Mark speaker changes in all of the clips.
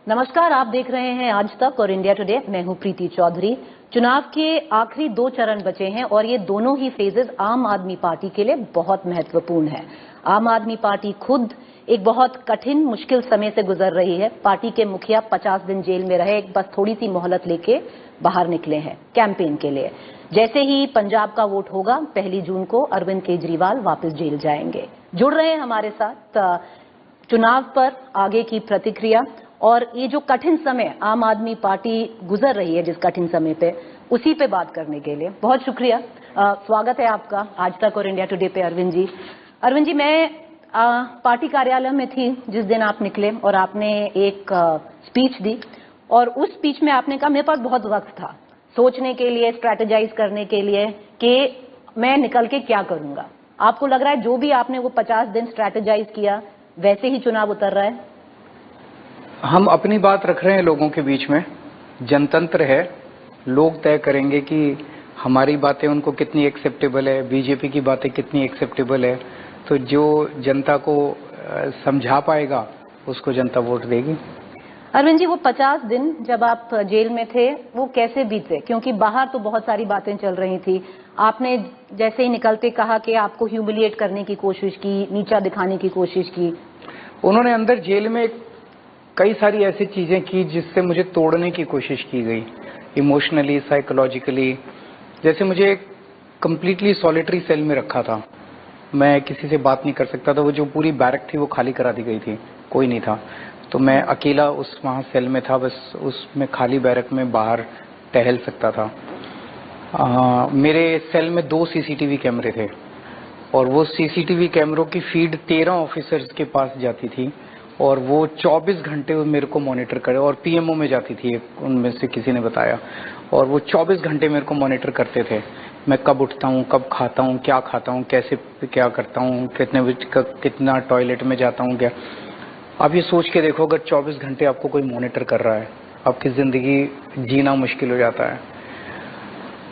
Speaker 1: नमस्कार, आप देख रहे हैं आज तक और इंडिया टुडे। मैं हूं प्रीति चौधरी। चुनाव के आखिरी 2 चरण बचे हैं और ये दोनों ही फेजेस आम आदमी पार्टी के लिए बहुत महत्वपूर्ण है। आम आदमी पार्टी खुद एक बहुत कठिन मुश्किल समय से गुजर रही है। पार्टी के मुखिया 50 दिन जेल में रहे, बस थोड़ी सी मोहलत लेके बाहर निकले हैं कैंपेन के लिए। जैसे ही पंजाब का वोट होगा 1 जून को अरविंद केजरीवाल वापस जेल जाएंगे। जुड़ रहे हैं हमारे साथ चुनाव पर आगे की प्रतिक्रिया और ये जो कठिन समय आम आदमी पार्टी गुजर रही है, जिस कठिन समय पे, उसी पे बात करने के लिए बहुत शुक्रिया। स्वागत है आपका आज तक और इंडिया टुडे पे अरविंद जी। अरविंद जी, मैं पार्टी कार्यालय में थी जिस दिन आप निकले और आपने एक स्पीच दी और उस स्पीच में आपने कहा मेरे पास बहुत वक्त था सोचने के लिए, स्ट्रैटेजाइज करने के लिए कि मैं निकल के क्या करूंगा। आपको लग रहा है जो भी आपने वो 50 दिन स्ट्रैटेजाइज किया वैसे ही चुनाव उतर रहा है?
Speaker 2: हम अपनी बात रख रहे हैं लोगों के बीच में। जनतंत्र है, लोग तय करेंगे कि हमारी बातें उनको कितनी एक्सेप्टेबल है, बीजेपी की बातें कितनी एक्सेप्टेबल है। तो जो जनता को समझा पाएगा उसको जनता वोट देगी।
Speaker 1: अरविंद जी, वो 50 दिन जब आप जेल में थे वो कैसे बीते? क्योंकि बाहर तो बहुत सारी बातें चल रही थी। आपने जैसे ही निकलते कहा कि आपको ह्यूमिलिएट करने की कोशिश की, नीचा दिखाने की कोशिश की।
Speaker 2: उन्होंने अंदर जेल में कई सारी ऐसी चीजें की जिससे मुझे तोड़ने की कोशिश की गई, इमोशनली, साइकोलॉजिकली। जैसे मुझे कंप्लीटली सॉलिटरी सेल में रखा था, मैं किसी से बात नहीं कर सकता था। वो जो पूरी बैरक थी वो खाली करा दी गई थी, कोई नहीं था। तो मैं अकेला उस वहां सेल में था, बस उसमें खाली बैरक में बाहर टहल सकता था। मेरे सेल में 2 सीसीटीवी कैमरे थे और वो सीसीटीवी कैमरों की फीड 13 ऑफिसर्स के पास जाती थी और वो 24 घंटे मेरे को मॉनिटर करे। और पीएमओ में जाती थी, उनमें से किसी ने बताया, और वो 24 घंटे मेरे को मॉनिटर करते थे। मैं कब उठता हूँ, कब खाता हूँ, क्या खाता हूँ, कैसे क्या करता हूँ, कितने बजे कितना टॉयलेट में जाता हूँ, क्या। आप ये सोच के देखो, अगर 24 घंटे आपको कोई मॉनिटर कर रहा है, आपकी जिंदगी जीना मुश्किल हो जाता है।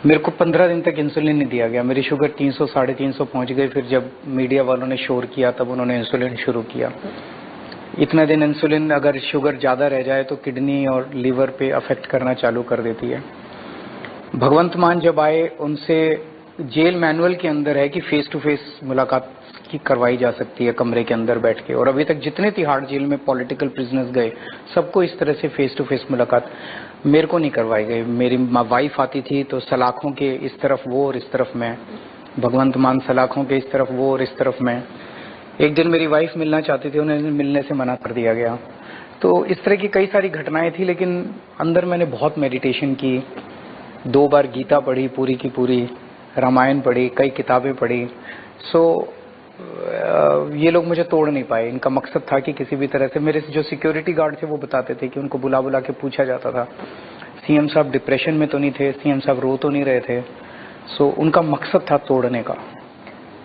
Speaker 2: मेरे को 15 दिन तक इंसुलिन नहीं दिया गया। मेरी शुगर 300 350 पहुंच गई। फिर जब मीडिया वालों ने शोर किया तब उन्होंने इंसुलिन शुरू किया। इतने दिन इंसुलिन, अगर शुगर ज्यादा रह जाए तो किडनी और लीवर पे अफेक्ट करना चालू कर देती है। भगवंत मान जब आए, उनसे जेल मैनुअल के अंदर है कि फेस टू फेस मुलाकात की करवाई जा सकती है कमरे के अंदर बैठ के। और अभी तक जितने तिहाड़ जेल में पॉलिटिकल प्रिजनर्स गए सबको इस तरह से फेस टू फेस मुलाकात मेरे को नहीं करवाई गई। मेरी वाइफ आती थी तो सलाखों के इस तरफ वो और इस तरफ मैं, भगवंत मान सलाखों के इस तरफ वो और इस तरफ मैं। एक दिन मेरी वाइफ मिलना चाहती थी, उन्हें मिलने से मना कर दिया गया। तो इस तरह की कई सारी घटनाएं थी, लेकिन अंदर मैंने बहुत मेडिटेशन की। 2 बार गीता पढ़ी, पूरी की पूरी रामायण पढ़ी, कई किताबें पढ़ी। ये लोग मुझे तोड़ नहीं पाए। इनका मकसद था कि किसी भी तरह से, मेरे जो सिक्योरिटी गार्ड थे वो बताते थे कि उनको बुला बुला के पूछा जाता था, सीएम साहब डिप्रेशन में तो नहीं थे, सीएम साहब रो तो नहीं रहे थे। उनका मकसद था तोड़ने का।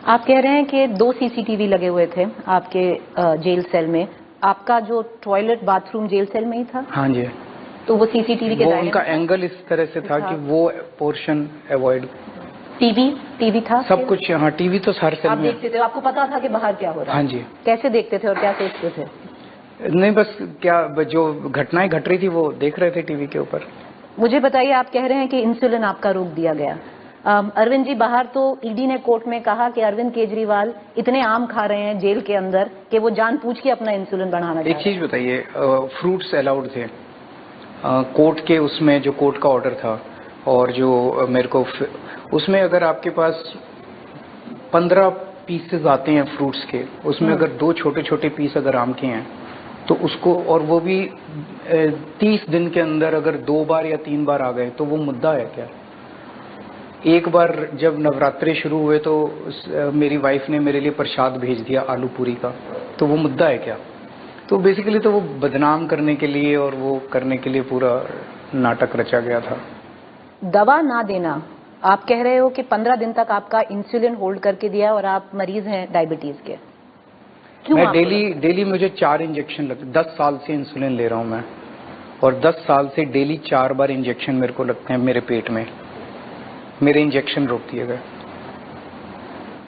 Speaker 1: आप कह रहे हैं कि 2 सीसीटीवी लगे हुए थे आपके जेल सेल में। आपका जो टॉयलेट बाथरूम जेल सेल में ही था?
Speaker 2: हाँ जी।
Speaker 1: तो वो सीसीटीवी के
Speaker 2: वो उनका एंगल इस तरह से था कि वो पोर्शन अवॉइड।
Speaker 1: टीवी था
Speaker 2: सब कुछ। हाँ, टीवी तो हर सेल में।
Speaker 1: आप देखते थे? आपको पता था कि बाहर क्या हो रहा है?
Speaker 2: हाँ जी।
Speaker 1: कैसे देखते थे और क्या सोचते थे?
Speaker 2: नहीं, बस क्या, जो घटनाएं घट रही थी वो देख रहे थे टीवी के ऊपर।
Speaker 1: मुझे बताइए, आप कह रहे हैं कि इंसुलिन आपका रोक दिया गया। अरविंद जी, बाहर तो ईडी ने कोर्ट में कहा कि अरविंद केजरीवाल इतने आम खा रहे हैं जेल के अंदर कि वो जानबूझ के अपना इंसुलिन बढ़ाना चाह रहे हैं।
Speaker 2: एक चीज बताइए, फ्रूट्स अलाउड थे कोर्ट के, उसमें जो कोर्ट का ऑर्डर था, और जो मेरे को उसमें अगर आपके पास 15 पीसेस आते हैं फ्रूट्स के, उसमें अगर 2 छोटे छोटे पीस अगर आम के हैं तो उसको, और वो भी 30 दिन के अंदर अगर 2 बार या 3 बार आ गए तो वो मुद्दा है क्या? एक बार जब नवरात्रे शुरू हुए तो मेरी वाइफ ने मेरे लिए प्रसाद भेज दिया आलू पूरी का, तो वो मुद्दा है क्या? तो बेसिकली तो वो बदनाम करने के लिए और वो करने के लिए पूरा नाटक रचा गया था।
Speaker 1: दवा ना देना, आप कह रहे हो कि 15 दिन तक आपका इंसुलिन होल्ड करके दिया और आप मरीज हैं डायबिटीज के। क्यों?
Speaker 2: मैं डेली मुझे 4 इंजेक्शन लगते। 10 साल से इंसुलिन ले रहा हूं मैं, और 10 साल से डेली 4 बार इंजेक्शन मेरे को लगते हैं मेरे पेट में। मेरे इंजेक्शन रोक दिए गए।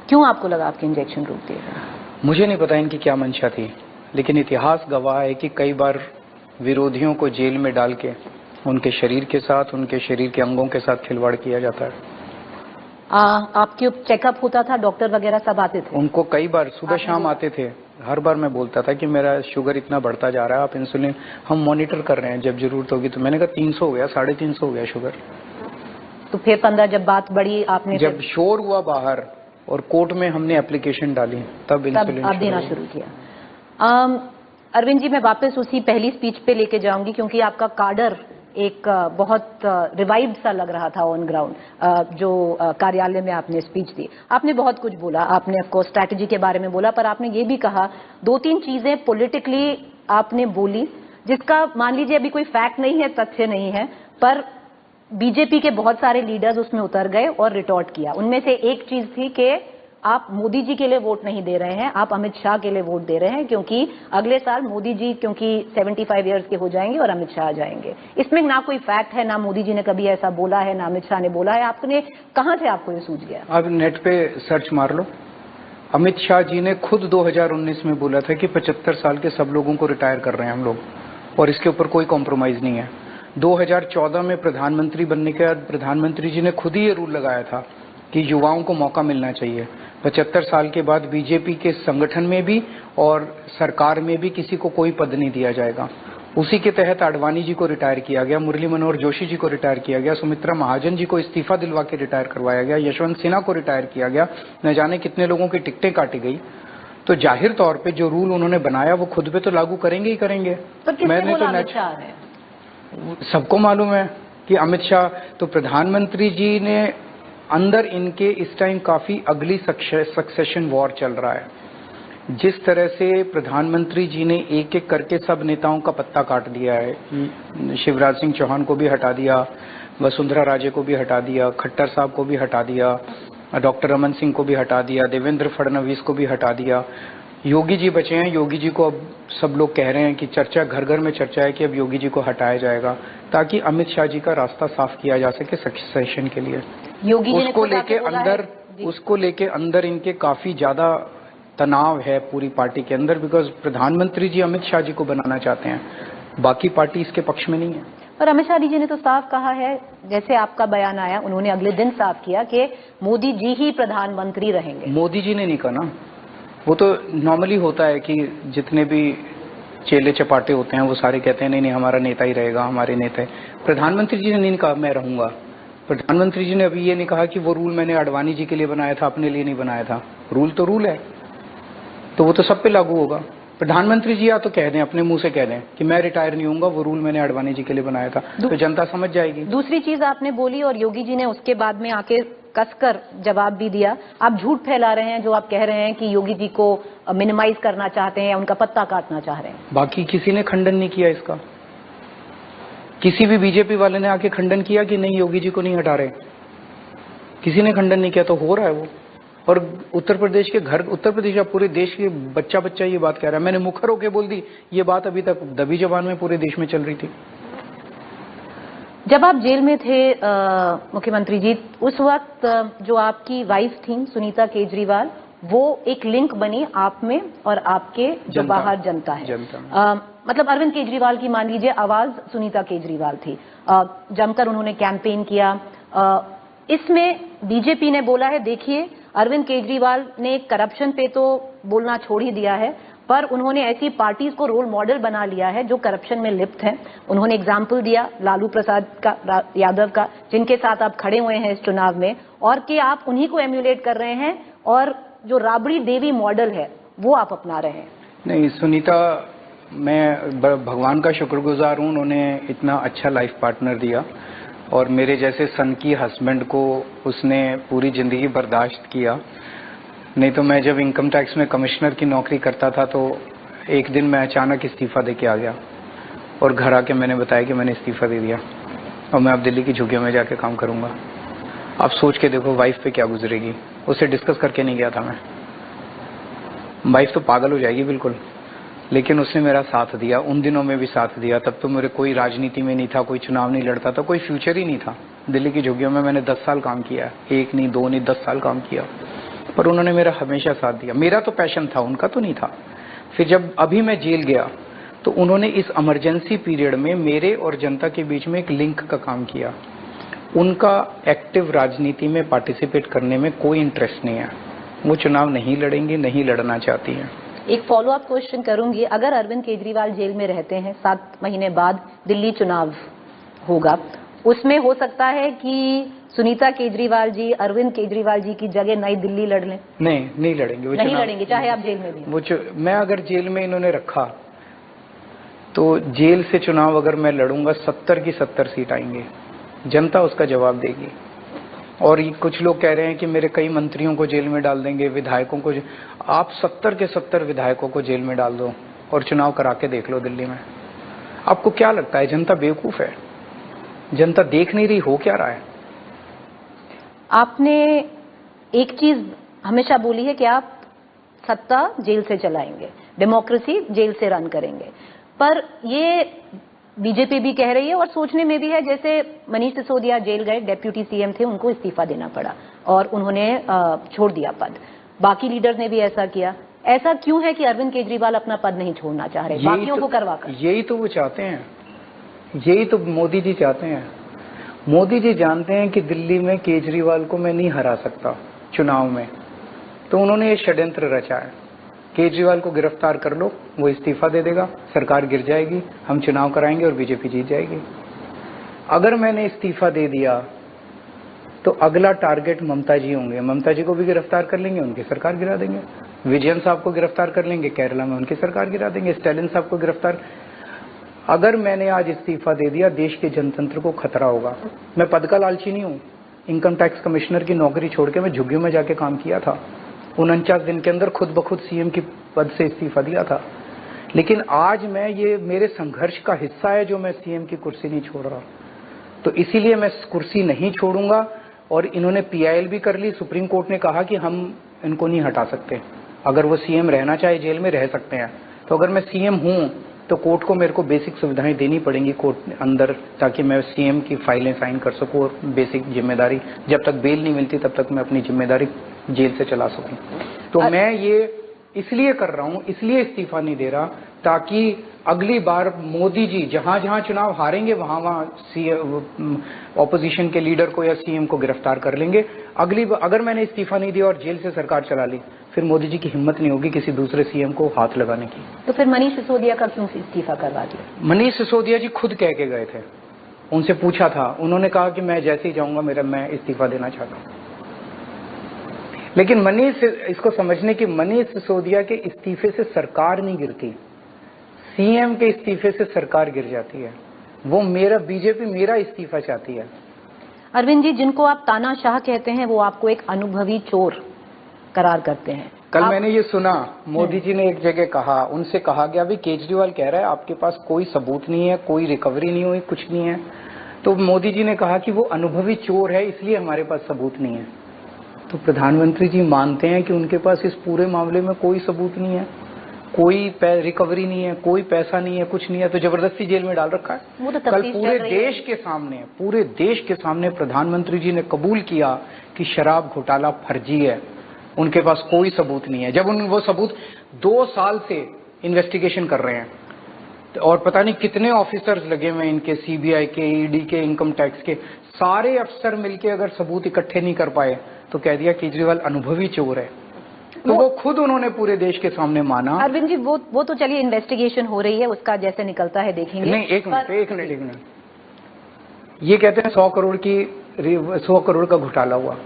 Speaker 1: क्यों आपको लगा आपके इंजेक्शन रोक दिए गए?
Speaker 2: मुझे नहीं पता इनकी क्या मंशा थी, लेकिन इतिहास गवाह है कि कई बार विरोधियों को जेल में डाल के उनके शरीर के साथ, उनके शरीर के अंगों के साथ खिलवाड़ किया जाता है।
Speaker 1: आपके चेकअप होता था, डॉक्टर वगैरह सब आते थे?
Speaker 2: उनको कई बार सुबह शाम आते थे। हर बार मैं बोलता था कि मेरा शुगर इतना बढ़ता जा रहा है, आप इंसुलिन हम मॉनिटर कर रहे हैं, जब जरूरत होगी तो। मैंने कहा 300 हो गया, 350 हो गया शुगर।
Speaker 1: तो फिर 15 जब बात बढ़ी आपने,
Speaker 2: जब शोर हुआ बाहर और कोर्ट में हमने एप्लीकेशन डाली, तब इंसुलिन
Speaker 1: आप देना शुरू किया। अरविंद जी, मैं वापस उसी पहली स्पीच पे लेके जाऊंगी, क्योंकि आपका काडर एक बहुत रिवाइव्ड सा लग रहा था ऑन ग्राउंड, जो कार्यालय में आपने स्पीच दी। आपने बहुत कुछ बोला, आपने ऑफ कोर्स स्ट्रैटेजी के बारे में बोला, पर आपने ये भी कहा 2-3 चीजें पॉलिटिकली आपने बोली, जिसका मान लीजिए अभी कोई फैक्ट नहीं है, तथ्य नहीं है, पर बीजेपी के बहुत सारे लीडर्स उसमें उतर गए और रिटॉर्ट किया। उनमें से एक चीज थी कि आप मोदी जी के लिए वोट नहीं दे रहे हैं, आप अमित शाह के लिए वोट दे रहे हैं, क्योंकि अगले साल मोदी जी क्योंकि 75 इयर्स के हो जाएंगे और अमित शाह आ जाएंगे। इसमें ना कोई फैक्ट है, ना मोदी जी ने कभी ऐसा बोला है, ना अमित शाह ने बोला है। आपने कहां से आपको ये सूझ गया?
Speaker 2: आप नेट पे सर्च मार लो। अमित शाह जी ने खुद 2019 में बोला था कि 75 साल के सब लोगों को रिटायर कर रहे हैं हम लोग, और इसके ऊपर कोई कॉम्प्रोमाइज नहीं है। 2014 में प्रधानमंत्री बनने के बाद प्रधानमंत्री जी ने खुद ही ये रूल लगाया था कि युवाओं को मौका मिलना चाहिए। 75 साल के बाद बीजेपी के संगठन में भी और सरकार में भी किसी को कोई पद नहीं दिया जाएगा। उसी के तहत आडवाणी जी को रिटायर किया गया, मुरली मनोहर जोशी जी को रिटायर किया गया, सुमित्रा महाजन जी को इस्तीफा दिलवा के रिटायर करवाया गया, यशवंत सिन्हा को रिटायर किया गया, न जाने कितने लोगों की टिकटें काटी गई। तो जाहिर तौर पे जो रूल उन्होंने बनाया वो खुद पे तो लागू करेंगे ही करेंगे।
Speaker 1: मैंने तो
Speaker 2: सबको मालूम है कि अमित शाह, तो प्रधानमंत्री जी ने अंदर इनके इस टाइम काफी अगली सक्सेशन वॉर चल रहा है। जिस तरह से प्रधानमंत्री जी ने एक एक करके सब नेताओं का पत्ता काट दिया है, शिवराज सिंह चौहान को भी हटा दिया, वसुंधरा राजे को भी हटा दिया, खट्टर साहब को भी हटा दिया, डॉक्टर रमन सिंह को भी हटा दिया, देवेंद्र फडणवीस को भी हटा दिया, योगी जी बचे हैं। योगी जी को अब सब लोग कह रहे हैं कि चर्चा घर घर में चर्चा है कि अब योगी जी को हटाया जाएगा, ताकि अमित शाह जी का रास्ता साफ किया जा सके सक्सेशन के लिए।
Speaker 1: योगी जी
Speaker 2: उसको लेके अंदर इनके काफी ज्यादा तनाव है पूरी पार्टी के अंदर, बिकॉज प्रधानमंत्री जी अमित शाह जी को बनाना चाहते हैं, बाकी पार्टी इसके पक्ष में नहीं है।
Speaker 1: और अमित शाह जी ने तो साफ कहा है, जैसे आपका बयान आया, उन्होंने अगले दिन साफ किया कि मोदी जी ही प्रधानमंत्री रहेंगे।
Speaker 2: मोदी जी ने नहीं कहा ना, वो तो नॉर्मली होता है कि जितने भी चेले चपाटे होते हैं वो सारे कहते हैं नहीं नहीं हमारा नेता ही रहेगा, हमारे नेता है। प्रधानमंत्री जी ने नहीं कहा मैं रहूंगा। प्रधानमंत्री जी ने अभी ये नहीं कहा कि वो रूल मैंने आडवाणी जी के लिए बनाया था, अपने लिए नहीं बनाया था। रूल तो रूल है, तो वो तो सब पे लागू होगा। प्रधानमंत्री जी या तो कह दें, अपने मुंह से कह दें कि मैं रिटायर नहीं होऊंगा, वो रूल मैंने आडवाणी जी के लिए बनाया था, तो जनता समझ जाएगी।
Speaker 1: दूसरी चीज आपने बोली और योगी जी ने उसके बाद में आके कसकर जवाब भी दिया। आप झूठ फैला रहे हैं जो आप कह रहे हैं कि योगी जी को मिनिमाइज करना चाहते हैं या उनका पत्ता काटना चाह रहे हैं।
Speaker 2: बाकी किसी ने खंडन नहीं किया इसका, किसी भी बीजेपी वाले ने आके खंडन किया कि नहीं योगी जी को नहीं हटा रहे, किसी ने खंडन नहीं किया। तो हो रहा है वो। और उत्तर प्रदेश के घर, उत्तर प्रदेश या पूरे देश के बच्चा बच्चा ये बात कह रहा है। मैंने मुखर होके बोल दी, ये बात अभी तक दबी जबान में पूरे देश में चल रही थी।
Speaker 1: जब आप जेल में थे मुख्यमंत्री जी, उस वक्त जो आपकी वाइफ थी सुनीता केजरीवाल, वो एक लिंक बनी आप में और आपके जो बाहर जनता है। मतलब अरविंद केजरीवाल की मान लीजिए आवाज सुनीता केजरीवाल थी। जमकर उन्होंने कैंपेन किया। इसमें बीजेपी ने बोला है, देखिए अरविंद केजरीवाल ने करप्शन पे तो बोलना छोड़ ही दिया है, पर उन्होंने ऐसी पार्टीज को रोल मॉडल बना लिया है जो करप्शन में लिप्त हैं। उन्होंने एग्जाम्पल दिया लालू प्रसाद यादव का, जिनके साथ आप खड़े हुए हैं इस चुनाव में, और कि आप उन्हीं को एम्यूलेट कर रहे हैं और जो राबड़ी देवी मॉडल है वो आप अपना रहे हैं।
Speaker 2: नहीं, सुनीता, मैं भगवान का शुक्रगुजार हूँ, उन्होंने इतना अच्छा लाइफ पार्टनर दिया, और मेरे जैसे सन की हस्बैंड को उसने पूरी जिंदगी बर्दाश्त किया। नहीं तो मैं जब इनकम टैक्स में कमिश्नर की नौकरी करता था तो एक दिन मैं अचानक इस्तीफा दे के आ गया और घर आके मैंने बताया कि मैंने इस्तीफा दे दिया और मैं अब दिल्ली की झुग्गियों में जाके काम करूंगा। आप सोच के देखो वाइफ पे क्या गुजरेगी। उससे डिस्कस करके नहीं गया था मैं, वाइफ तो पागल हो जाएगी बिल्कुल, लेकिन उसने मेरा साथ दिया, उन दिनों में भी साथ दिया। तब तो मेरे कोई राजनीति में नहीं था, कोई चुनाव नहीं लड़ता था, कोई फ्यूचर ही नहीं था। दिल्ली की झुग्गियों में मैंने 10 साल काम किया, 1 नहीं 2 नहीं 10 साल काम किया, पर उन्होंने मेरा हमेशा साथ दिया। मेरा तो पैशन था, उनका तो नहीं था। फिर जब अभी मैं जेल गया तो उन्होंने इस इमरजेंसी पीरियड में मेरे और जनता के बीच में एक लिंक का काम किया। उनका एक्टिव राजनीति में पार्टिसिपेट करने में कोई इंटरेस्ट नहीं है। वो चुनाव नहीं लड़ेंगी, नहीं लड़ना चाहती हैं।
Speaker 1: एक फॉलो अप क्वेश्चन करूंगी, अगर अरविंद केजरीवाल जेल में रहते हैं, 7 महीने बाद दिल्ली चुनाव होगा, उसमें हो सकता है कि सुनीता केजरीवाल जी अरविंद केजरीवाल जी की जगह नई दिल्ली लड़ लें?
Speaker 2: नहीं लड़ेंगे। वो
Speaker 1: नहीं लड़ेंगे, चाहे आप जेल में भी।
Speaker 2: मैं अगर जेल में इन्होंने रखा तो जेल से चुनाव अगर मैं लड़ूंगा 70 की 70 सीट आएंगे, जनता उसका जवाब देगी। और कुछ लोग कह रहे हैं कि मेरे कई मंत्रियों को जेल में डाल देंगे, विधायकों को। आप 70 के 70 विधायकों को जेल में डाल दो और चुनाव करा के देख लो दिल्ली में। आपको क्या लगता है जनता बेवकूफ है? जनता देख नहीं रही हो क्या रहा है?
Speaker 1: आपने एक चीज हमेशा बोली है कि आप सत्ता जेल से चलाएंगे, डेमोक्रेसी जेल से रन करेंगे, पर ये बीजेपी भी कह रही है और सोचने में भी है, जैसे मनीष सिसोदिया जेल गए, डेप्यूटी सीएम थे, उनको इस्तीफा देना पड़ा और उन्होंने छोड़ दिया पद। बाकी लीडर ने भी ऐसा किया। ऐसा क्यों है कि अरविंद केजरीवाल अपना पद नहीं छोड़ना चाह रहे, बाकियों को करवाकर?
Speaker 2: यही तो वो चाहते हैं, यही तो मोदी जी चाहते हैं। मोदी जी जानते हैं कि दिल्ली में केजरीवाल को मैं नहीं हरा सकता चुनाव में, तो उन्होंने ये षड्यंत्र रचा है। केजरीवाल को गिरफ्तार कर लो, वो इस्तीफा दे देगा, सरकार गिर जाएगी, हम चुनाव कराएंगे और बीजेपी जीत जाएगी। अगर मैंने इस्तीफा दे दिया तो अगला टारगेट ममता जी होंगे, ममता जी को भी गिरफ्तार कर लेंगे, उनकी सरकार गिरा देंगे। विजयन साहब को गिरफ्तार कर लेंगे, केरला में उनकी सरकार गिरा देंगे। स्टालिन साहब को गिरफ्तार। अगर मैंने आज इस्तीफा दे दिया, देश के जनतंत्र को खतरा होगा। मैं पद का लालची नहीं हूँ। इनकम टैक्स कमिश्नर की नौकरी छोड़ के मैं झुग्गियों में जाके काम किया था। 49 दिन के अंदर खुद ब खुद सीएम की पद से इस्तीफा दिया था। लेकिन आज मैं, ये मेरे संघर्ष का हिस्सा है जो मैं सीएम की कुर्सी नहीं छोड़ रहा, तो इसीलिए मैं कुर्सी नहीं छोड़ूंगा। और इन्होंने पीआईएल भी कर ली। सुप्रीम कोर्ट ने कहा कि हम इनको नहीं हटा सकते, अगर वो सीएम रहना चाहे जेल में रह सकते हैं। तो अगर मैं सीएम हूं तो कोर्ट को मेरे को बेसिक सुविधाएं देनी पड़ेंगी कोर्ट अंदर, ताकि मैं सीएम की फाइलें साइन कर सकूं और बेसिक जिम्मेदारी, जब तक बेल नहीं मिलती तब तक मैं अपनी जिम्मेदारी जेल से चला सकूं। तो मैं ये इसलिए कर रहा हूं, इसलिए इस्तीफा नहीं दे रहा, ताकि अगली बार मोदी जी जहां जहां चुनाव हारेंगे वहां वहां ऑपोजिशन के लीडर को या सीएम को गिरफ्तार कर लेंगे। अगली बार अगर मैंने इस्तीफा नहीं दिया और जेल से सरकार चला ली, फिर मोदी जी की हिम्मत नहीं होगी किसी दूसरे सीएम को हाथ लगाने की।
Speaker 1: तो फिर मनीष सिसोदिया का क्यों इस्तीफा करवा दिया?
Speaker 2: मनीष सिसोदिया जी खुद कह के गए थे, उनसे पूछा था, उन्होंने कहा कि मैं जैसे ही जाऊंगा मैं इस्तीफा देना चाहता हूं। लेकिन मनीष, इसको समझने की, मनीष सिसोदिया के इस्तीफे से सरकार नहीं गिरती, सीएम के इस्तीफे से सरकार गिर जाती है। वो बीजेपी मेरा इस्तीफा चाहती है।
Speaker 1: अरविंद जी, जिनको आप तानाशाह कहते हैं वो आपको एक अनुभवी चोर करार करते हैं।
Speaker 2: कल मैंने ये सुना, मोदी जी ने एक जगह कहा, उनसे कहा गया भी केजरीवाल कह रहा है आपके पास कोई सबूत नहीं है, कोई रिकवरी नहीं हुई, कुछ नहीं है। तो मोदी जी ने कहा कि वो अनुभवी चोर है इसलिए हमारे पास सबूत नहीं है। तो प्रधानमंत्री जी मानते हैं कि उनके पास इस पूरे मामले में कोई सबूत नहीं है, कोई रिकवरी नहीं है, कोई पैसा नहीं है, कुछ नहीं है, तो जबरदस्ती जेल में डाल रखा है।
Speaker 1: वो तो
Speaker 2: कल पूरे देश के सामने प्रधानमंत्री जी ने कबूल किया कि शराब घोटाला फर्जी है, उनके पास कोई सबूत नहीं है। जब वो सबूत 2 साल से इन्वेस्टिगेशन कर रहे हैं और पता नहीं कितने ऑफिसर्स लगे हुए इनके, सीबीआई के, ईडी के, इनकम टैक्स के, सारे अफसर मिलके अगर सबूत इकट्ठे नहीं कर पाए तो कह दिया केजरीवाल अनुभवी चोर है। तो वो खुद उन्होंने पूरे देश के सामने माना।
Speaker 1: अरविंद जी, वो तो चलिए इन्वेस्टिगेशन हो रही है, उसका जैसे निकलता है देखेंगे।
Speaker 2: नहीं, एक मिनट। ये कहते हैं 100 करोड़ का घोटाला हुआ,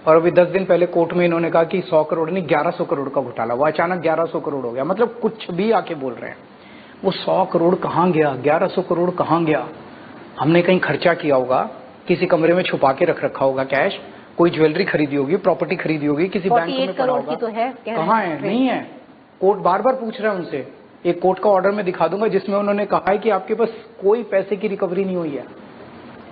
Speaker 2: और अभी 10 दिन पहले कोर्ट में इन्होंने कहा कि 100 करोड़ नहीं 1100 करोड़ का घोटाला हुआ। अचानक 1100 करोड़ हो गया, मतलब कुछ भी आके बोल रहे हैं। वो 100 करोड़ कहाँ गया, 1100 करोड़ कहाँ गया? हमने कहीं खर्चा किया होगा, किसी कमरे में छुपा के रखा होगा कैश, कोई ज्वेलरी खरीदी होगी, प्रॉपर्टी खरीदी होगी, किसी बैंक में पड़ा होगा।
Speaker 1: तो है,
Speaker 2: कहाँ है? नहीं है। कोर्ट बार बार पूछ रहा है उनसे। एक कोर्ट का ऑर्डर में दिखा दूंगा जिसमें उन्होंने कहा है कि आपके पास कोई पैसे की रिकवरी नहीं हुई है।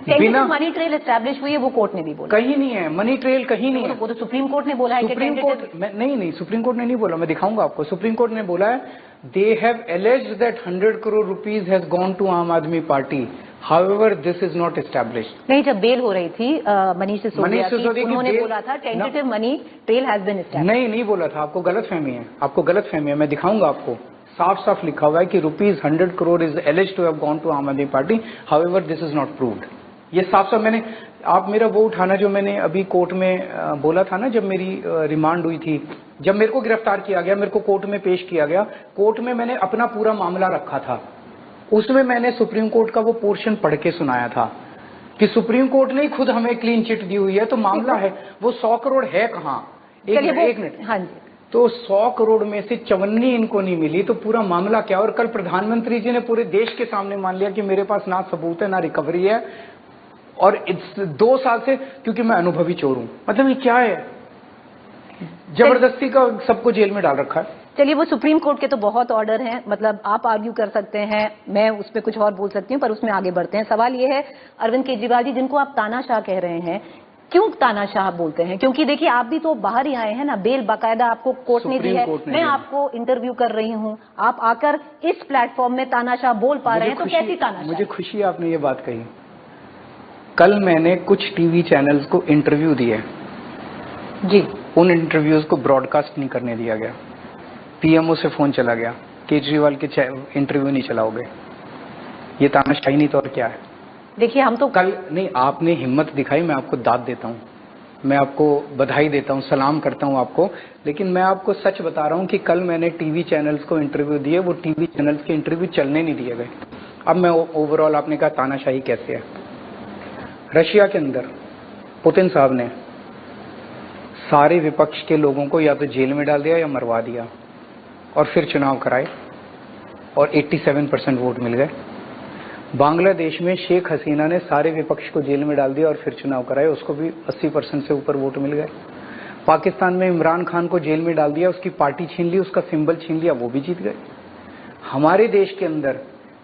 Speaker 1: बिना मनी ट्रेल एस्टैब्लिश हुई है, वो कोर्ट ने भी बोला।
Speaker 2: कहीं नहीं है मनी ट्रेल, कहीं नहीं है।
Speaker 1: वो तो सुप्रीम कोर्ट ने बोला है।
Speaker 2: सुप्रीम कोर्ट नहीं, सुप्रीम कोर्ट ने नहीं बोला, मैं दिखाऊंगा आपको। सुप्रीम कोर्ट ने बोला है they have alleged that 100 crore rupees has gone to Aam Aadmi party, however this is not established.
Speaker 1: नहीं, जब बेल हो रही थी मनीष सिसोदिया की, उन्होंने बोला था tentative money trail has been established.
Speaker 2: नहीं बोला था, आपको गलतफहमी है, मैं दिखाऊंगा आपको। साफ साफ लिखा हुआ है कि ₹100 crore is alleged to have gone to Aam Aadmi party, however this is not proved. ये साफ साफ मैंने, आप मेरा वो उठाना जो मैंने अभी कोर्ट में बोला था ना, जब मेरी रिमांड हुई थी, जब मेरे को गिरफ्तार किया गया, मेरे को कोर्ट में पेश किया गया, कोर्ट में मैंने अपना पूरा मामला रखा था, उसमें मैंने सुप्रीम कोर्ट का वो पोर्शन पढ़ के सुनाया था कि सुप्रीम कोर्ट ने खुद हमें क्लीन चिट दी हुई है, तो मामला है वो 100 करोड़ है कहाँ। एक मिनट,
Speaker 1: हाँ जी, तो
Speaker 2: 100 करोड़ में से 54 इनको नहीं मिली, तो पूरा मामला क्या। और कल प्रधानमंत्री जी ने पूरे देश के सामने मान लिया कि मेरे पास ना सबूत है ना रिकवरी है, और 2 साल से, क्योंकि मैं अनुभवी चोर हूं। मतलब ये क्या है, जबरदस्ती का सबको जेल में डाल रखा है।
Speaker 1: चलिए, वो सुप्रीम कोर्ट के तो बहुत ऑर्डर हैं, मतलब आप आर्ग्यू कर सकते हैं, मैं उस पर कुछ और बोल सकती हूँ, पर उसमें आगे बढ़ते हैं। सवाल ये है अरविंद केजरीवाल जी, जिनको आप तानाशाह कह रहे हैं, क्यों तानाशाह बोलते हैं? क्योंकि देखिए, आप भी तो बाहर ही आए हैं ना, बेल बाकायदा आपको कोर्ट ने दी है, मैं आपको इंटरव्यू कर रही हूँ, आप आकर इस प्लेटफॉर्म में तानाशाह बोल पा रहे हैं, तो कैसी तानाशाह?
Speaker 2: मुझे खुशी है आपने ये बात कही। कल मैंने कुछ टीवी चैनल्स को इंटरव्यू दिए
Speaker 1: जी,
Speaker 2: उन इंटरव्यूज को ब्रॉडकास्ट नहीं करने दिया गया। पीएमओ से फोन चला गया, केजरीवाल के इंटरव्यू नहीं चलाओगे। ये तानाशाही नहीं तो और क्या है?
Speaker 1: देखिए, हम तो
Speaker 2: कल नहीं, आपने हिम्मत दिखाई, मैं आपको दाद देता हूँ, मैं आपको बधाई देता हूँ, सलाम करता हूँ आपको, लेकिन मैं आपको सच बता रहा हूँ कि कल मैंने टीवी चैनल्स को इंटरव्यू दिए, वो टीवी चैनल्स के इंटरव्यू चलने नहीं दिए गए। अब मैं ओवरऑल, आपने कहा तानाशाही कैसे है। रशिया के अंदर पुतिन साहब ने सारे विपक्ष के लोगों को या तो जेल में डाल दिया या मरवा दिया, और फिर चुनाव कराए और 87% वोट मिल गए। बांग्लादेश में शेख हसीना ने सारे विपक्ष को जेल में डाल दिया और फिर चुनाव कराए, उसको भी 80% से ऊपर वोट मिल गए। पाकिस्तान में इमरान खान को जेल में डाल दिया, उसकी पार्टी छीन ली, उसका सिंबल छीन लिया, वो भी जीत गए। हमारे देश के अंदर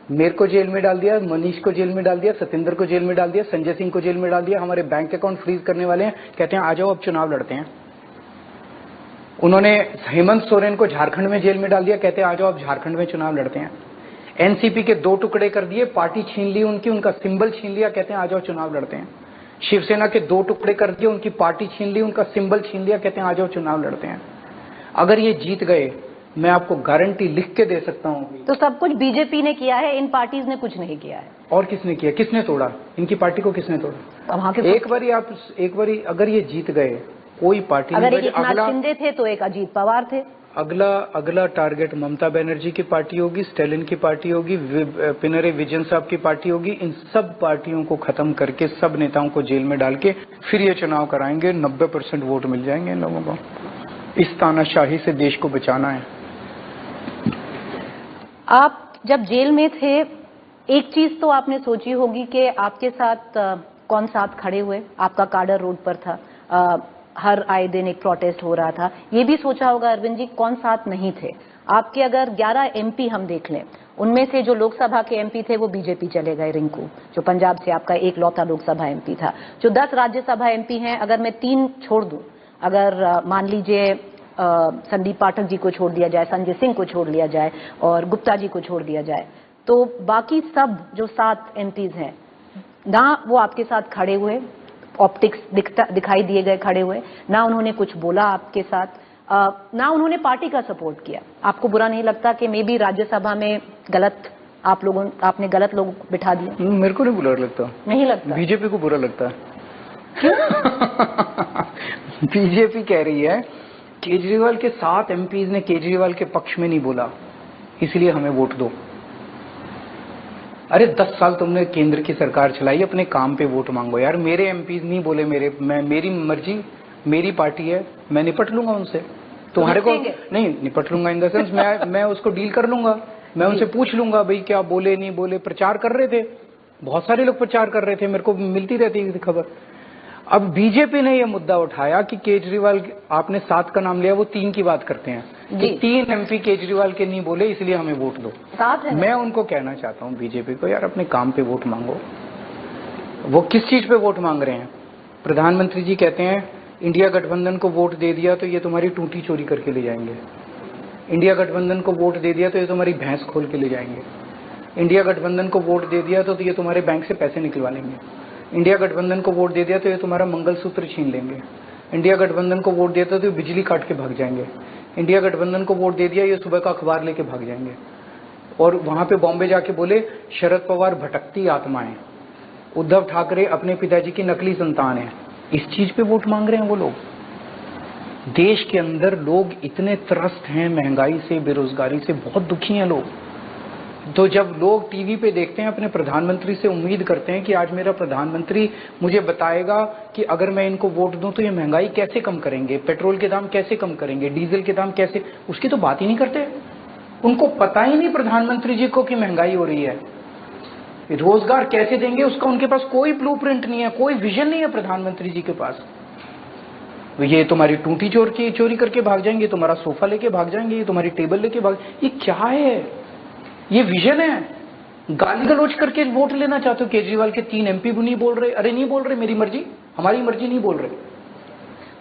Speaker 2: मेरे को जेल में डाल दिया, मनीष को जेल में डाल दिया, सत्येंद्र को जेल में डाल दिया, संजय सिंह को जेल में डाल दिया, हमारे बैंक अकाउंट फ्रीज करने वाले हैं, कहते हैं आ जाओ अब चुनाव लड़ते हैं। उन्होंने हेमंत सोरेन को झारखंड में जेल में डाल दिया, कहते हैं आ जाओ अब झारखंड में चुनाव लड़ते हैं। एनसीपी के 2 टुकड़े कर दिए, पार्टी छीन ली उनकी, उनका सिंबल छीन लिया, कहते हैं आ जाओ चुनाव लड़ते हैं। शिवसेना के 2 टुकड़े कर दिए, उनकी पार्टी छीन ली, उनका सिंबल छीन लिया, कहते हैं आ जाओ चुनाव लड़ते हैं। अगर ये जीत गए, मैं आपको गारंटी लिख के दे सकता हूँ।
Speaker 1: तो सब कुछ बीजेपी ने किया है, इन पार्टीज ने कुछ नहीं किया है।
Speaker 2: और किसने किया? किसने तोड़ा इनकी पार्टी को? किसने तोड़ा?
Speaker 1: वहां के
Speaker 2: एक बारी अगर ये जीत गए, कोई पार्टी
Speaker 1: अगर एक एकनाथ शिंदे थे तो एक अजीत पवार थे।
Speaker 2: अगला टारगेट ममता बनर्जी की पार्टी होगी, स्टेलिन की पार्टी होगी, पिनरे विजयन साहब की पार्टी होगी। इन सब पार्टियों को खत्म करके, सब नेताओं को जेल में डाल के फिर ये चुनाव कराएंगे, 90% वोट मिल जाएंगे इन लोगों को। इस तानाशाही से देश को बचाना है।
Speaker 1: आप जब जेल में थे, एक चीज तो आपने सोची होगी कि आपके साथ कौन साथ खड़े हुए, आपका काडर रोड पर था, हर आए दिन एक प्रोटेस्ट हो रहा था। ये भी सोचा होगा अरविंद जी कौन साथ नहीं थे। आपके अगर 11 एमपी हम देख लें, उनमें से जो लोकसभा के एमपी थे वो बीजेपी चले गए, रिंकू जो पंजाब से आपका एक लौता लोकसभा एमपी था। जो 10 राज्यसभा एमपी हैं, अगर मैं 3 छोड़ दूं, अगर मान लीजिए संदीप पाठक जी को छोड़ दिया जाए, संजय सिंह को छोड़ लिया जाए और गुप्ता जी को छोड़ दिया जाए, तो बाकी सब जो 7 एमपीज हैं ना वो आपके साथ खड़े हुए, ऑप्टिक्स दिखाई दिए गए खड़े हुए, ना उन्होंने कुछ बोला आपके साथ, ना उन्होंने पार्टी का सपोर्ट किया। आपको बुरा नहीं लगता कि मे बी राज्यसभा में आपने गलत लोग बिठा दिए?
Speaker 2: मेरे को नहीं बुरा लगता।
Speaker 1: नहीं लगता?
Speaker 2: बीजेपी को बुरा लगता है। बीजेपी कह रही है केजरीवाल के 7 एमपीज ने केजरीवाल के पक्ष में नहीं बोला, इसलिए हमें वोट दो। अरे 10 साल तुमने केंद्र की सरकार चलाई, अपने काम पे वोट मांगो यार। मेरे एमपीज नहीं बोले, मेरी मर्जी, मेरी पार्टी है, मैं निपट लूंगा उनसे। तुम्हारे को नहीं निपट लूंगा इन द सेंस मैं उसको डील कर लूंगा, मैं उनसे पूछ लूंगा भाई क्या बोले नहीं बोले। प्रचार कर रहे थे, बहुत सारे लोग प्रचार कर रहे थे, मेरे को मिलती रहती है खबर। अब बीजेपी ने यह मुद्दा उठाया कि केजरीवाल, आपने 7 का नाम लिया, वो 3 की बात करते हैं कि 3 एमपी केजरीवाल के नहीं बोले, इसलिए हमें वोट दो। मैं उनको कहना चाहता हूं बीजेपी को, यार अपने काम पे वोट मांगो। वो किस चीज पे वोट मांग रहे हैं? प्रधानमंत्री जी कहते हैं इंडिया गठबंधन को वोट दे दिया तो ये तुम्हारी टूटी चोरी करके ले जाएंगे, इंडिया गठबंधन को वोट दे दिया तो ये तुम्हारी भैंस खोल के ले जाएंगे, इंडिया गठबंधन को वोट दे दिया तो ये तुम्हारे बैंक से पैसे निकलवा लेंगे, इंडिया गठबंधन को वोट दे दिया तो ये तुम्हारा मंगलसूत्र छीन लेंगे, इंडिया गठबंधन को वोट देता तो बिजली काट के भाग जाएंगे, इंडिया गठबंधन को वोट दे दिया, ये सुबह का अखबार लेके भाग जाएंगे और वहां पे बॉम्बे जाके बोले शरद पवार भटकती आत्माएं, उद्धव ठाकरे अपने पिताजी की नकली संतान है। इस चीज पे वोट मांग रहे हैं वो लोग। देश के अंदर लोग इतने त्रस्त हैं महंगाई से, बेरोजगारी से, बहुत दुखी हैं लोग। तो जब लोग टीवी पे देखते हैं अपने प्रधानमंत्री से, उम्मीद करते हैं कि आज मेरा प्रधानमंत्री मुझे बताएगा कि अगर मैं इनको वोट दूं तो ये महंगाई कैसे कम करेंगे, पेट्रोल के दाम कैसे कम करेंगे, डीजल के दाम कैसे, उसकी तो बात ही नहीं करते। उनको पता ही नहीं प्रधानमंत्री जी को कि महंगाई हो रही है। रोजगार कैसे देंगे उसका उनके पास कोई ब्लूप्रिंट नहीं है, कोई विजन नहीं है प्रधानमंत्री जी के पास। ये तुम्हारी टूटी चोरी करके भाग जाएंगे, तुम्हारा सोफा लेके भाग जाएंगे, ये तुम्हारी टेबल लेके भाग, ये क्या है? ये विजन है? गाली गलौज करके वोट लेना चाहते हो? केजरीवाल के 3 MP भी नहीं बोल रहे, अरे नहीं बोल रहे मेरी मर्जी, हमारी मर्जी नहीं बोल रहे।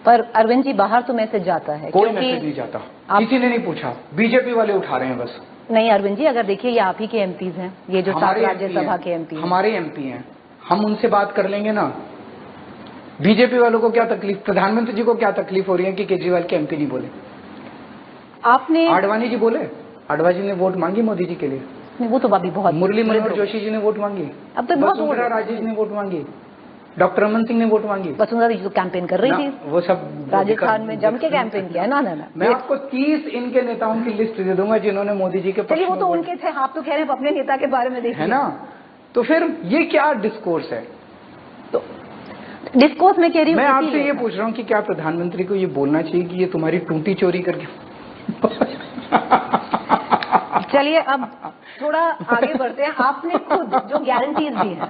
Speaker 1: पर अरविंद जी बाहर तो मैसेज जाता है,
Speaker 2: कोई मैसेज नहीं जाता, किसी ने नहीं पूछा, बीजेपी वाले उठा रहे हैं बस।
Speaker 1: नहीं अरविंद जी, अगर देखिए ये आप ही के MPs हैं, ये जो 7 राज्यसभा के MP हैं,
Speaker 2: हमारे MP हैं, हम उनसे बात कर लेंगे ना। बीजेपी वालों को क्या तकलीफ, प्रधानमंत्री जी को क्या तकलीफ हो रही है कि केजरीवाल के MP नहीं बोले?
Speaker 1: आपने
Speaker 2: आडवाणी जी बोले, आडवाणी जी ने वोट मांगी मोदी जी के लिए,
Speaker 1: वो तो अभी बहुत,
Speaker 2: मुरली मनोहर जोशी जी ने वोट मांगी,
Speaker 1: अब तो बहुत
Speaker 2: वसुंधरा राजे जी ने वोट मांगी, डॉक्टर रमन सिंह ने वोट मांगी,
Speaker 1: वसुंधरा जी तो कैंपेन कर रही थी,
Speaker 2: वो सब
Speaker 1: राजस्थान में जम के कैंपेन किया है ना।
Speaker 2: मैं आपको 30 इनके नेताओं की लिस्ट दे दूंगा जिन्होंने मोदी जी के
Speaker 1: चलिए वो तो उनके थे, आप तो कह रहे हैं अपने नेता के बारे में देखिए,
Speaker 2: है ना। तो फिर ये क्या डिस्कोर्स है?
Speaker 1: तो डिस्कोर्स में कह रही हूँ,
Speaker 2: मैं आपसे ये पूछ रहा हूँ कि क्या प्रधानमंत्री को ये बोलना चाहिए कि ये तुम्हारी टूटी चोरी करके
Speaker 1: चलिए अब थोड़ा आगे बढ़ते हैं। आपने खुद जो गारंटीज दी हैं,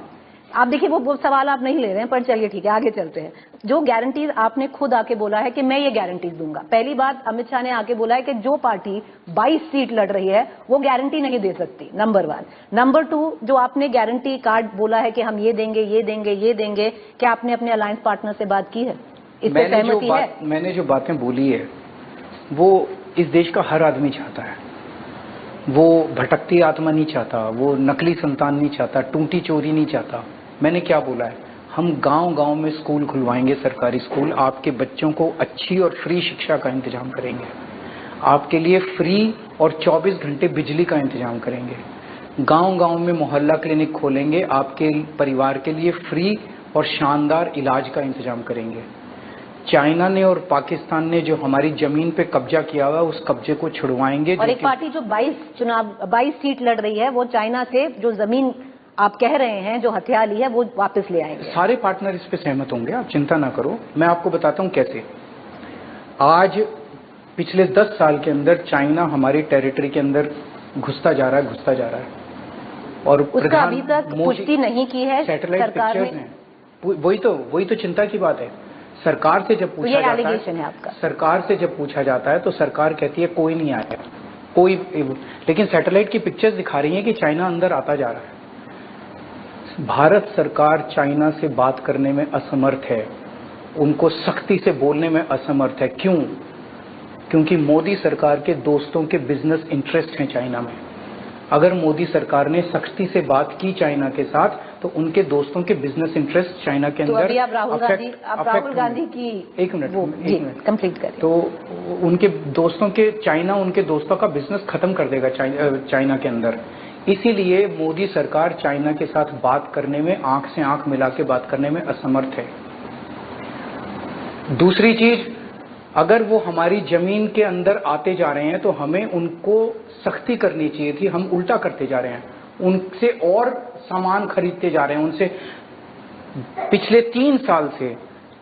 Speaker 1: आप देखिए वो सवाल आप नहीं ले रहे हैं, पर चलिए ठीक है आगे चलते हैं। जो गारंटीज आपने खुद आके बोला है कि मैं ये गारंटीज दूंगा। पहली बात अमित शाह ने आके बोला है कि जो पार्टी 22 सीट लड़ रही है वो गारंटी नहीं दे सकती, नंबर 1। नंबर 2, जो आपने गारंटी कार्ड बोला है कि हम ये देंगे ये देंगे ये देंगे, क्या आपने अपने अलायंस पार्टनर से बात की है? इस पर सहमति है?
Speaker 2: मैंने जो बातें बोली है वो इस देश का हर आदमी चाहता है। वो भटकती आत्मा नहीं चाहता, वो नकली संतान नहीं चाहता, टूटी चोरी नहीं चाहता। मैंने क्या बोला है, हम गांव-गांव में स्कूल खुलवाएंगे, सरकारी स्कूल, आपके बच्चों को अच्छी और फ्री शिक्षा का इंतजाम करेंगे, आपके लिए फ्री और 24 घंटे बिजली का इंतजाम करेंगे, गांव-गांव में मोहल्ला क्लिनिक खोलेंगे, आपके परिवार के लिए फ्री और शानदार इलाज का इंतजाम करेंगे। चाइना ने और पाकिस्तान ने जो हमारी जमीन पे कब्जा किया हुआ उस कब्जे को छुड़वाएंगे।
Speaker 1: और एक पार्टी जो 22 सीट लड़ रही है वो चाइना से जो जमीन आप कह रहे हैं जो हथिया ली है वो वापस ले आएंगे।
Speaker 2: सारे पार्टनर इस पे सहमत होंगे, आप चिंता ना करो। मैं आपको बताता हूं कैसे। आज पिछले 10 साल के अंदर चाइना हमारी टेरिटरी के अंदर घुसता जा रहा है और
Speaker 1: उसका अभी तक पुष्टि नहीं की है
Speaker 2: सैटेलाइट
Speaker 1: सरकार
Speaker 2: पिक्चर्स ने। वही तो चिंता की बात है। सरकार से जब पूछा जाता है
Speaker 1: आपका,
Speaker 2: सरकार से जब पूछा जाता है तो सरकार कहती है कोई नहीं आया, कोई, लेकिन सैटेलाइट की पिक्चर्स दिखा रही है कि चाइना अंदर आता जा रहा है। भारत सरकार चाइना से बात करने में असमर्थ है, उनको सख्ती से बोलने में असमर्थ है। क्यों? क्योंकि मोदी सरकार के दोस्तों के बिजनेस इंटरेस्ट हैं चाइना में। अगर मोदी सरकार ने सख्ती से बात की चाइना के साथ तो उनके दोस्तों के बिजनेस इंटरेस्ट चाइना के अंदर,
Speaker 1: तो अभी आप राहुल गांधी की
Speaker 2: एक मिनट
Speaker 1: कंप्लीट करें।
Speaker 2: तो उनके दोस्तों के, चाइना उनके दोस्तों का बिजनेस खत्म कर देगा चाइना के अंदर। इसीलिए मोदी सरकार चाइना के साथ बात करने में, आंख से आंख मिला के बात करने में असमर्थ है। दूसरी चीज, अगर वो हमारी जमीन के अंदर आते जा रहे हैं तो हमें उनको सख्ती करनी चाहिए थी, हम उल्टा करते जा रहे हैं, उनसे और सामान खरीदते जा रहे हैं उनसे। पिछले 3 साल से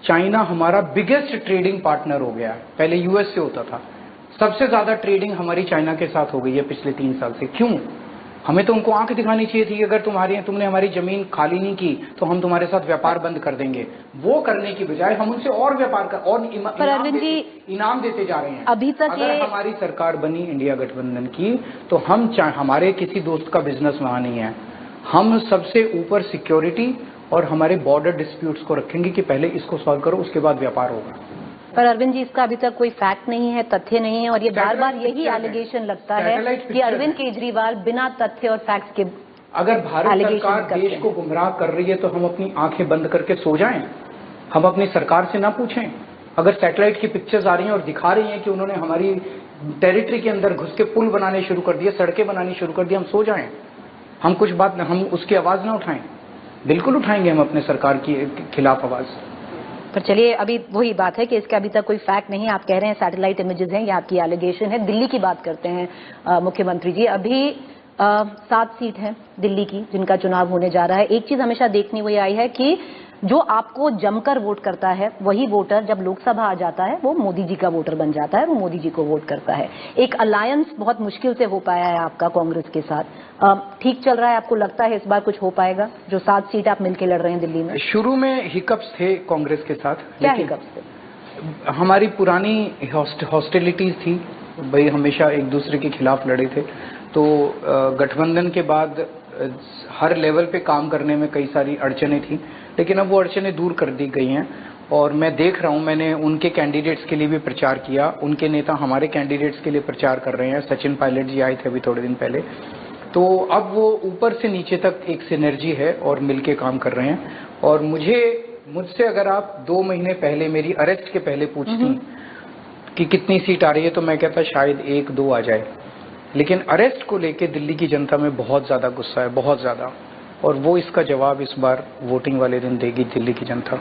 Speaker 2: चाइना हमारा बिगेस्ट ट्रेडिंग पार्टनर हो गया है। पहले यूएस से होता था, सबसे ज्यादा ट्रेडिंग हमारी चाइना के साथ हो गई है पिछले 3 साल से। क्यों? हमें तो उनको आंख दिखानी चाहिए थी कि अगर तुमने हमारी जमीन खाली नहीं की तो हम तुम्हारे साथ व्यापार बंद कर देंगे। वो करने की बजाय हम उनसे और व्यापार कर और इनाम देते जा रहे हैं।
Speaker 1: अभी तक
Speaker 2: अगर हमारी सरकार बनी इंडिया गठबंधन की तो हम हमारे किसी दोस्त का बिजनेस वहां नहीं है, हम सबसे ऊपर सिक्योरिटी और हमारे बॉर्डर डिस्प्यूट्स को रखेंगे कि पहले इसको सॉल्व करो, उसके बाद व्यापार होगा।
Speaker 1: पर अरविंद जी, इसका अभी तक कोई फैक्ट नहीं है, तथ्य नहीं है, और ये बार बार यही एलिगेशन लगता है कि अरविंद केजरीवाल बिना तथ्य और फैक्ट्स के,
Speaker 2: अगर भारत सरकार देश को गुमराह कर रही है तो हम अपनी आंखें बंद करके सो जाएं? हम अपनी सरकार से ना पूछें? अगर सैटेलाइट की पिक्चर्स आ रही हैं और दिखा रही हैं कि उन्होंने हमारी टेरिटरी के अंदर घुस के पुल बनाने शुरू कर दिए, सड़कें बनानी शुरू कर दी, हम सो जाएं, हम कुछ बात हम उसकी आवाज ना उठाएं? बिल्कुल उठाएंगे हम अपने सरकार की खिलाफ आवाज।
Speaker 1: पर चलिए, अभी वही बात है कि इसके अभी तक कोई फैक्ट नहीं है। आप कह रहे हैं सैटेलाइट इमेजेस हैं, ये आपकी एलिगेशन है। दिल्ली की बात करते हैं मुख्यमंत्री जी। अभी 7 सीट हैं दिल्ली की जिनका चुनाव होने जा रहा है। एक चीज हमेशा देखनी हुई आई है कि जो आपको जमकर वोट करता है वही वोटर जब लोकसभा आ जाता है वो मोदी जी का वोटर बन जाता है, वो मोदी जी को वोट करता है। एक अलायंस बहुत मुश्किल से हो पाया है आपका कांग्रेस के साथ। ठीक चल रहा है? आपको लगता है इस बार कुछ हो पाएगा? जो 7 सीट आप मिलकर लड़ रहे हैं दिल्ली में।
Speaker 2: शुरू में हिकअप्स थे कांग्रेस के साथ।
Speaker 1: क्या हिकअप्स थे?
Speaker 2: हमारी पुरानी हॉस्टिलिटीज थी, भाई हमेशा एक दूसरे के खिलाफ लड़े थे। तो गठबंधन के बाद हर लेवल पे काम करने में कई सारी अड़चने थी, लेकिन अब वो अड़चने दूर कर दी गई हैं। और मैं देख रहा हूं, मैंने उनके कैंडिडेट्स के लिए भी प्रचार किया, उनके नेता हमारे कैंडिडेट्स के लिए प्रचार कर रहे हैं। सचिन पायलट जी आए थे अभी थोड़े दिन पहले। तो अब वो ऊपर से नीचे तक एक सिनर्जी है और मिलके काम कर रहे हैं। और मुझसे अगर आप 2 महीने पहले मेरी अरेस्ट के पहले पूछती कि कितनी सीट आ रही है तो मैं कहता शायद 1-2 आ जाए। लेकिन अरेस्ट को लेके दिल्ली की जनता में बहुत ज्यादा गुस्सा है, बहुत ज्यादा। और वो इसका जवाब इस बार वोटिंग वाले दिन देगी दिल्ली की जनता।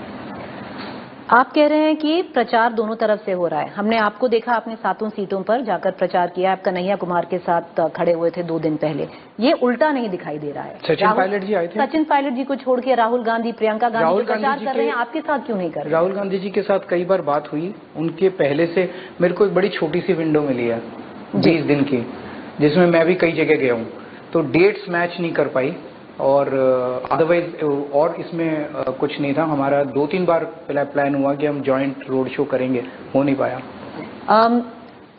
Speaker 1: आप कह रहे हैं कि प्रचार दोनों तरफ से हो रहा है। हमने आपको देखा, आपने 7 सीटों पर जाकर प्रचार किया। आप कन्हैया कुमार के साथ खड़े हुए थे 2 दिन पहले। ये उल्टा नहीं दिखाई दे रहा है।
Speaker 2: सचिन पायलट जी आए थे।
Speaker 1: सचिन पायलट जी को छोड़ के राहुल गांधी, प्रियंका गांधी प्रचार कर रहे हैं, आपके साथ क्यों नहीं कर रहे?
Speaker 2: राहुल गांधी जी के साथ कई बार बात हुई, उनके पहले से मेरे को एक बड़ी छोटी सी विंडो मिली है 20 दिन की, जिसमें मैं भी कई जगह गया हूँ। तो डेट्स मैच नहीं कर पाई और अदरवाइज और इसमें कुछ नहीं था। हमारा 2-3 बार प्लान हुआ कि हम जॉइंट रोड शो करेंगे, हो नहीं पाया।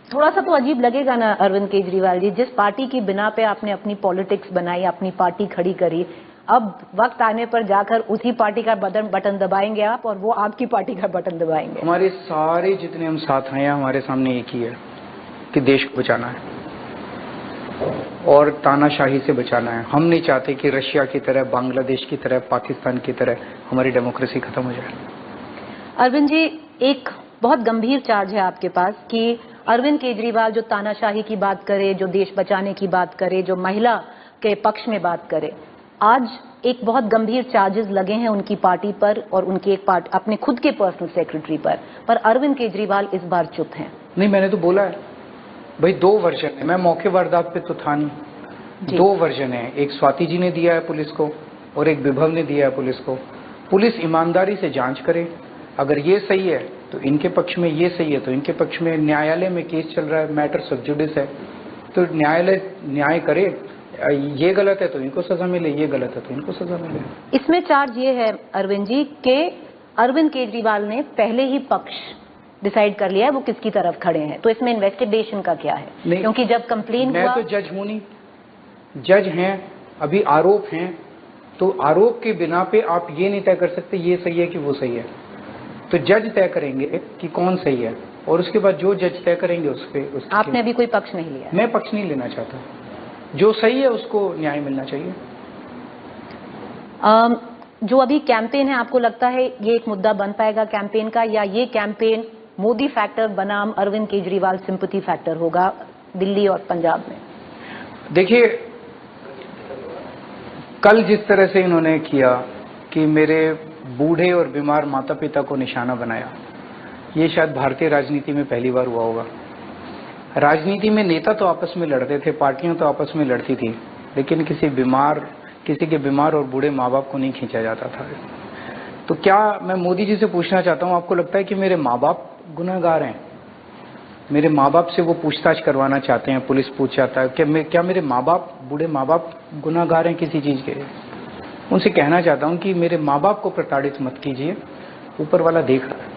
Speaker 1: थोड़ा सा तो अजीब लगेगा ना अरविंद केजरीवाल जी, जिस पार्टी की बिना पे आपने अपनी पॉलिटिक्स बनाई, अपनी पार्टी खड़ी करी, अब वक्त आने पर जाकर उसी पार्टी का बटन दबाएंगे आप और वो आपकी पार्टी का बटन दबाएंगे।
Speaker 2: हमारे सारे जितने हम साथ हैं, हमारे सामने एक ही है कि देश को बचाना है और तानाशाही से बचाना है। हम नहीं चाहते कि रशिया की तरह, बांग्लादेश की तरह, पाकिस्तान की तरह हमारी डेमोक्रेसी खत्म हो जाए।
Speaker 1: अरविंद जी, एक बहुत गंभीर चार्ज है आपके पास कि अरविंद केजरीवाल जो तानाशाही की बात करे, जो देश बचाने की बात करे, जो महिला के पक्ष में बात करे, आज एक बहुत गंभीर चार्जेस लगे हैं उनकी पार्टी पर और उनके अपने खुद के पर्सनल सेक्रेटरी पर अरविंद केजरीवाल इस बार चुप हैं।
Speaker 2: नहीं, मैंने तो बोला है भाई, 2 वर्जन है। मैं मौके वारदात पे तो था नहीं। 2 वर्जन है, एक स्वाति जी ने दिया है पुलिस को और एक विभव ने दिया है पुलिस को। पुलिस ईमानदारी से जांच करे, अगर ये सही है तो इनके पक्ष में, ये सही है तो इनके पक्ष में। न्यायालय में केस चल रहा है, मैटर सब जुडिस है, तो न्यायालय न्याय करे। ये गलत है तो इनको सजा मिले, ये गलत है तो इनको सजा मिले। इसमें
Speaker 1: चार्ज ये है अरविंद जी के अरविंद केजरीवाल ने पहले ही पक्ष डिसाइड कर लिया है वो किसकी तरफ खड़े हैं, तो इसमें इन्वेस्टिगेशन का क्या है? क्योंकि जब कंप्लेन हुआ,
Speaker 2: मैं तो जज हूं नहीं, जज हैं, अभी आरोप हैं, तो आरोप के बिना पे आप ये नहीं तय कर सकते ये सही है कि वो सही है। तो जज तय करेंगे कि कौन सही है और उसके बाद जो जज तय करेंगे उस पे।
Speaker 1: आपने अभी कोई पक्ष नहीं लिया?
Speaker 2: मैं पक्ष नहीं लेना चाहता, जो सही है उसको न्याय मिलना चाहिए।
Speaker 1: जो अभी कैंपेन है, आपको लगता है ये एक मुद्दा बन पाएगा कैंपेन का, या ये कैंपेन मोदी फैक्टर बनाम अरविंद केजरीवाल सिंपैथी फैक्टर होगा दिल्ली और पंजाब में?
Speaker 2: देखिए, कल जिस तरह से इन्होंने किया कि मेरे बूढ़े और बीमार माता पिता को निशाना बनाया, ये शायद भारतीय राजनीति में पहली बार हुआ होगा। राजनीति में नेता तो आपस में लड़ते थे, पार्टियां तो आपस में लड़ती थी, लेकिन किसी के बीमार और बूढ़े माँ बाप को नहीं खींचा जाता था। तो क्या मैं मोदी जी से पूछना चाहता हूं, आपको लगता है कि मेरे माँ बाप गुनहगार हैं? मेरे माँ बाप से वो पूछताछ करवाना चाहते हैं, पुलिस पूछ चाहता है क्या मेरे माँ बाप, बूढ़े माँ बाप गुनहगार हैं किसी चीज के? उनसे कहना चाहता हूं कि मेरे माँ बाप को प्रताड़ित मत कीजिए, ऊपर वाला देख रहा है।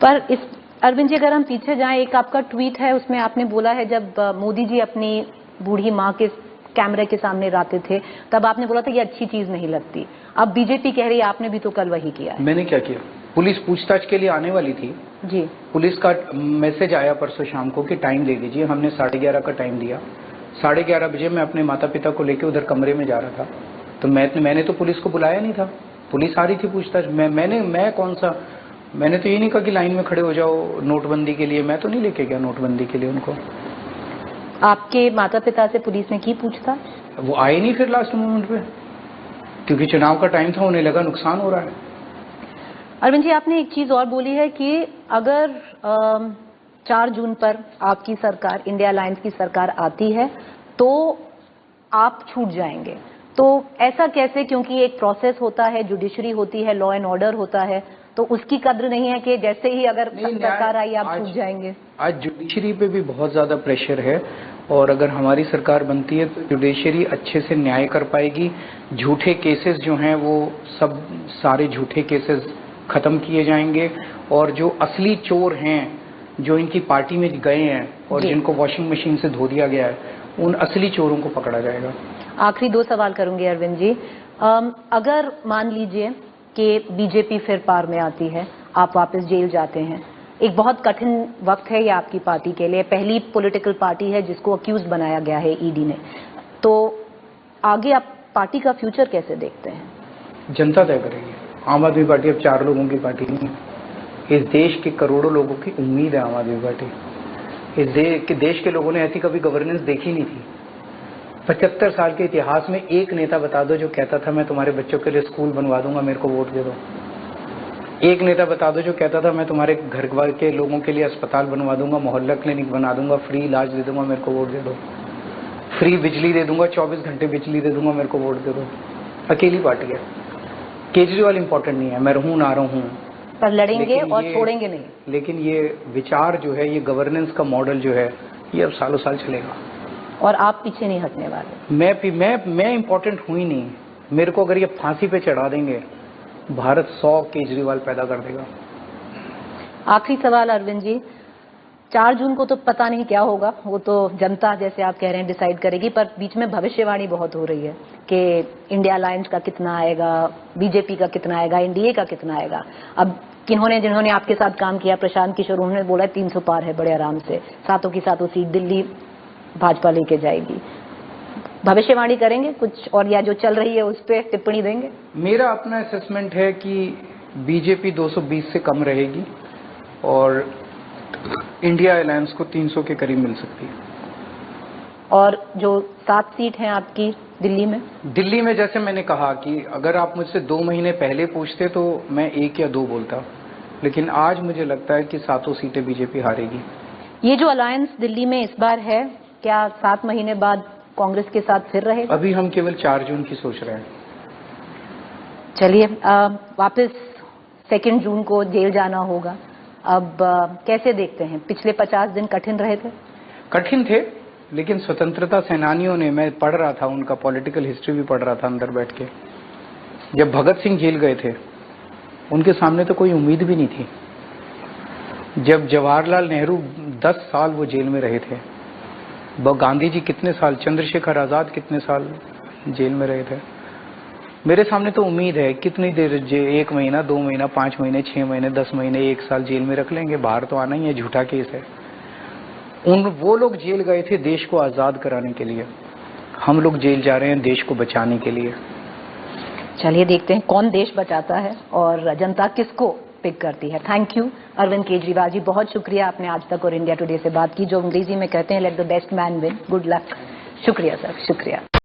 Speaker 1: पर इस अरविंद जी, अगर हम पीछे जाएं, एक आपका ट्वीट है, उसमें आपने बोला है जब मोदी जी अपनी बूढ़ी माँ के कैमरे के सामने रहते थे तब आपने बोला था ये अच्छी चीज नहीं लगती। अब बीजेपी कह रही है, आपने भी तो कल वही किया है।
Speaker 2: मैंने क्या किया? पुलिस पूछताछ के लिए आने वाली थी
Speaker 1: जी।
Speaker 2: पुलिस का मैसेज आया परसों शाम को कि टाइम दे दीजिए। हमने 11:30 का टाइम दिया। 11:30 बजे मैं अपने माता पिता को लेकर उधर कमरे में जा रहा था, तो मैंने तो पुलिस को बुलाया नहीं था। पुलिस आ रही थी पूछताछ। मैं कौन सा मैंने तो ये नहीं कहा कि लाइन में खड़े हो जाओ नोटबंदी के लिए, मैं तो नहीं लेके गया नोटबंदी के लिए उनको।
Speaker 1: आपके माता पिता से पुलिस ने की पूछताछ?
Speaker 2: वो आए नहीं फिर लास्ट मोमेंट पे, क्योंकि चुनाव का टाइम था, उन्हें लगा नुकसान हो रहा है।
Speaker 1: अरविंद जी, आपने एक चीज और बोली है कि अगर 4 जून पर आपकी सरकार, इंडिया अलायंस की सरकार आती है तो आप छूट जाएंगे। तो ऐसा कैसे? क्योंकि एक प्रोसेस होता है, जुडिशरी होती है, लॉ एंड ऑर्डर होता है, तो उसकी कद्र नहीं है कि जैसे ही अगर सरकार आई आप छूट जाएंगे।
Speaker 2: आज जुडिशरी पे भी बहुत ज्यादा प्रेशर है, और अगर हमारी सरकार बनती है तो जुडिशरी अच्छे से न्याय कर पाएगी। झूठे केसेस जो हैं वो सब सारे झूठे केसेस खत्म किए जाएंगे, और जो असली चोर हैं जो इनकी पार्टी में गए हैं और जिनको वॉशिंग मशीन से धो दिया गया है, उन असली चोरों को पकड़ा जाएगा।
Speaker 1: आखिरी 2 सवाल करूंगी अरविंद जी। अगर मान लीजिए कि बीजेपी फिर पार में आती है, आप वापस जेल जाते हैं, एक बहुत कठिन वक्त है ये आपकी पार्टी के लिए, पहली पॉलिटिकल पार्टी है जिसको अक्यूज बनाया गया है ईडी ने, तो आगे आप पार्टी का फ्यूचर कैसे देखते हैं?
Speaker 2: जनता तय करेगी। आम आदमी पार्टी अब 4 लोगों की पार्टी नहीं है। इस देश के करोड़ों लोगों की उम्मीद है आम आदमी पार्टी। इस देश के लोगों ने ऐसी कभी गवर्नेंस देखी नहीं थी। 75 साल के इतिहास में एक नेता बता दो जो कहता था मैं तुम्हारे बच्चों के लिए स्कूल बनवा दूंगा, मेरे को वोट दे दो। एक नेता बता दो जो कहता था मैं तुम्हारे घर के लोगों के लिए अस्पताल बनवा दूंगा, मोहल्ला क्लिनिक बना दूंगा, फ्री इलाज दे दूंगा, मेरे को वोट दे दो। फ्री बिजली दे दूंगा, 24 घंटे बिजली दे दूंगा, मेरे को वोट दे दो। अकेली पार्टी है। केजरीवाल इंपॉर्टेंट नहीं है, मैं रहूं ना रहूं,
Speaker 1: पर लड़ेंगे और छोड़ेंगे नहीं।
Speaker 2: लेकिन ये विचार जो है, ये गवर्नेंस का मॉडल जो है, ये अब सालों साल चलेगा
Speaker 1: और आप पीछे नहीं हटने वाले।
Speaker 2: मैं इंपॉर्टेंट हूं ही नहीं। मेरे को अगर ये फांसी पे चढ़ा देंगे, भारत 100 केजरीवाल पैदा कर देगा।
Speaker 1: आखिरी सवाल अरविंद जी, 4 जून को तो पता नहीं क्या होगा, वो तो जनता जैसे आप कह रहे हैं डिसाइड करेगी, पर बीच में भविष्यवाणी बहुत हो रही है कि इंडिया अलायंस का कितना आएगा, बीजेपी का कितना आएगा, एनडीए का कितना आएगा। अब जिन्होंने आपके साथ काम किया, प्रशांत किशोर, उन्होंने बोला 300 पार है बड़े आराम से, सातों की सातों सीट दिल्ली भाजपा लेके जाएगी। भविष्यवाणी करेंगे कुछ, और या जो चल रही है उस पर टिप्पणी देंगे?
Speaker 2: मेरा अपना असेसमेंट है कि बीजेपी 220 से कम रहेगी और इंडिया अलायंस को 300 के करीब मिल सकती है।
Speaker 1: और जो 7 सीट हैं आपकी दिल्ली में,
Speaker 2: जैसे मैंने कहा कि अगर आप मुझसे 2 महीने पहले पूछते तो मैं 1 या 2 बोलता, लेकिन आज मुझे लगता है कि 7 सीटें बीजेपी हारेगी।
Speaker 1: ये जो अलायंस दिल्ली में इस बार है, क्या 7 महीने बाद कांग्रेस के साथ फिर रहेगा?
Speaker 2: अभी हम केवल 4 जून की सोच रहे हैं।
Speaker 1: चलिए, वापस 2 जून को जेल जाना होगा। अब कैसे देखते हैं? पिछले 50 दिन कठिन रहे थे?
Speaker 2: कठिन थे, लेकिन स्वतंत्रता सेनानियों ने, मैं पढ़ रहा था उनका पॉलिटिकल हिस्ट्री भी पढ़ रहा था अंदर बैठ के, जब भगत सिंह जेल गए थे उनके सामने तो कोई उम्मीद भी नहीं थी। जब जवाहरलाल नेहरू 10 साल वो जेल में रहे थे, गांधी जी कितने साल, चंद्रशेखर आजाद कितने साल जेल में रहे थे। मेरे सामने तो उम्मीद है कितनी देर, 1 महीना, 2 महीना, 5 महीने, 6 महीने, 10 महीने, 1 साल जेल में रख लेंगे, बाहर तो आना ही है, झूठा केस है। वो लोग जेल गए थे देश को आजाद कराने के लिए, हम लोग जेल जा रहे हैं देश को बचाने के लिए।
Speaker 1: चलिए देखते हैं कौन देश बचाता है और जनता किसको पिक करती है। थैंक यू अरविंद केजरीवाल जी, बहुत शुक्रिया, आपने आज तक और इंडिया टुडे से बात की, जो अंग्रेजी में कहते हैं let the best man win. Good luck. शुक्रिया सर, शुक्रिया।